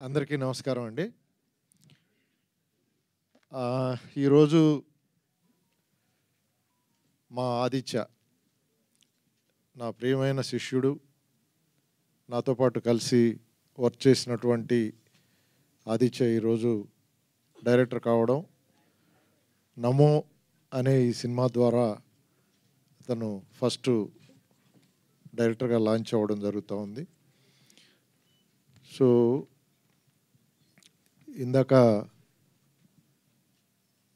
అందరికీ నమస్కారం అండి. ఈరోజు మా ఆదిత్య, నా ప్రియమైన శిష్యుడు, నాతో పాటు కలిసి వర్క్ చేసినటువంటి ఆదిత్య ఈరోజు డైరెక్టర్ కావడం, నమో అనే ఈ సినిమా ద్వారా అతను ఫస్ట్ డైరెక్టర్గా లాంచ్ అవ్వడం జరుగుతూ ఉంది. సో ఇందాక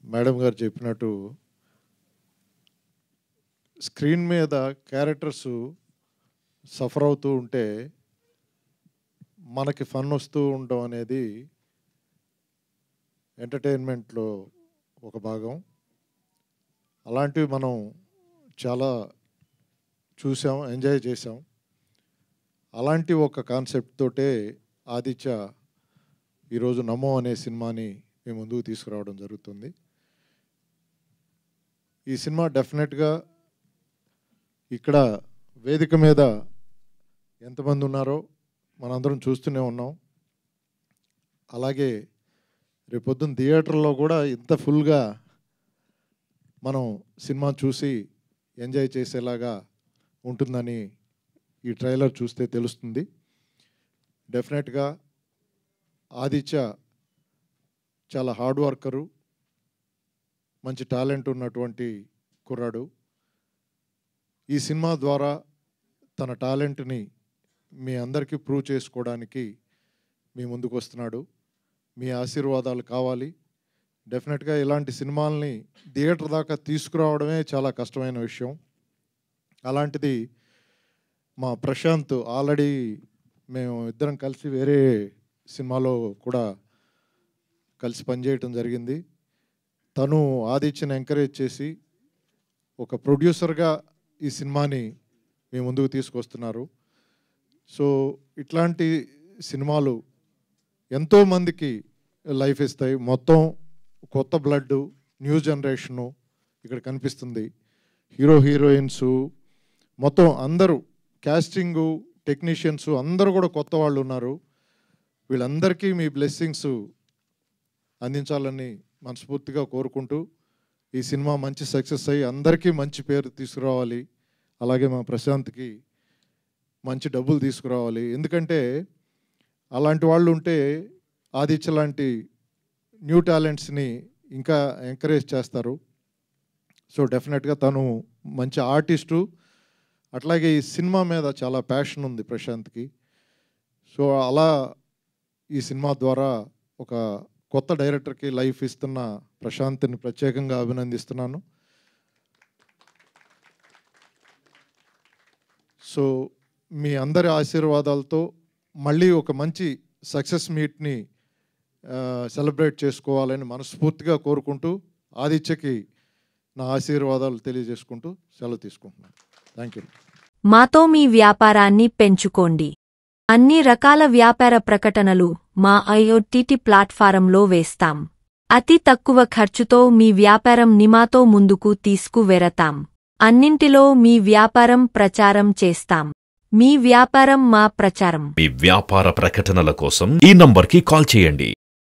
మేడం గారు చెప్పినట్టు స్క్రీన్ మీద క్యారెక్టర్స్ సఫర్ అవుతూ ఉంటే మనకి ఫన్ వస్తూ ఉండడం అనేది ఎంటర్టైన్మెంట్లో ఒక భాగం. అలాంటివి మనం చాలా చూసాం, ఎంజాయ్ చేసాం. అలాంటి ఒక కాన్సెప్ట్ తోటే ఆదిత్య ఈరోజు నమో అనే సినిమాని మేము ముందుకు తీసుకురావడం జరుగుతుంది. ఈ సినిమా డెఫినెట్గా ఇక్కడ వేదిక మీద ఎంతమంది ఉన్నారో మనందరం చూస్తూనే ఉన్నాం. అలాగే రేపొద్దున థియేటర్లో కూడా ఇంత ఫుల్గా మనం సినిమా చూసి ఎంజాయ్ చేసేలాగా ఉంటుందని ఈ ట్రైలర్ చూస్తే తెలుస్తుంది. డెఫినెట్గా ఆదిత్య చాలా హార్డ్ వర్కరు, మంచి టాలెంట్ ఉన్నటువంటి కుర్రాడు. ఈ సినిమా ద్వారా తన టాలెంట్ని మీ అందరికీ ప్రూవ్ చేసుకోవడానికి మీ ముందుకు వస్తున్నాడు. మీ ఆశీర్వాదాలు కావాలి. డెఫినెట్గా ఇలాంటి సినిమాల్ని థియేటర్ దాకా తీసుకురావడమే చాలా కష్టమైన విషయం. అలాంటిది మా ప్రశాంత్, ఆల్రెడీ మేము ఇద్దరం కలిసి వేరే సినిమాలో కూడా కలిసి పనిచేయటం జరిగింది. తను ఆదిత్యని ఎంకరేజ్ చేసి ఒక ప్రొడ్యూసర్గా ఈ సినిమాని మీ ముందుకు తీసుకొస్తున్నారు. సో ఇట్లాంటి సినిమాలు ఎంతోమందికి లైఫ్ ఇస్తాయి. మొత్తం కొత్త బ్లడ్, న్యూ జనరేషను ఇక్కడ కనిపిస్తుంది. హీరోయిన్స్ మొత్తం అందరూ, క్యాస్టింగు, టెక్నీషియన్స్ అందరూ కూడా కొత్త వాళ్ళు ఉన్నారు. వీళ్ళందరికీ మీ బ్లెస్సింగ్స్ అందించాలని మనస్ఫూర్తిగా కోరుకుంటూ, ఈ సినిమా మంచి సక్సెస్ అయ్యి అందరికీ మంచి పేరు తీసుకురావాలి. అలాగే మా ప్రశాంత్కి మంచి డబ్బులు తీసుకురావాలి. ఎందుకంటే అలాంటి వాళ్ళు ఉంటే ఆదిత్య లాంటి న్యూ టాలెంట్స్ని ఇంకా ఎంకరేజ్ చేస్తారు. సో డెఫినెట్గా తను మంచి ఆర్టిస్టు. అట్లాగే ఈ సినిమా మీద చాలా ప్యాషన్ ఉంది ప్రశాంత్కి. సో అలా ఈ సినిమా ద్వారా ఒక కొత్త డైరెక్టర్కి లైఫ్ ఇస్తున్న ప్రశాంత్ని ప్రత్యేకంగా అభినందిస్తున్నాను. సో మీ అందరి ఆశీర్వాదాలతో మళ్ళీ ఒక మంచి సక్సెస్ మీట్ని సెలబ్రేట్ చేసుకోవాలని మనస్ఫూర్తిగా కోరుకుంటూ, ఆదిత్యకి నా ఆశీర్వాదాలు తెలియజేసుకుంటూ సెలవు తీసుకుంటున్నాను. Thank you. మాతో మీ వ్యాపారాన్ని పెంచుకోండి. అన్ని రకాల వ్యాపార ప్రకటనలు మా IoT ప్లాట్ఫారంలో వేస్తాం. అతి తక్కువ ఖర్చుతో మీ వ్యాపారం నిమాతో ముందుకు తీసుకువెరతాం. అన్నింటిలో మీ వ్యాపారం ప్రచారం చేస్తాం. మీ వ్యాపారం మా ప్రచారం. మీ వ్యాపార ప్రకటనల కోసం ఈ నంబర్కి కాల్ చేయండి.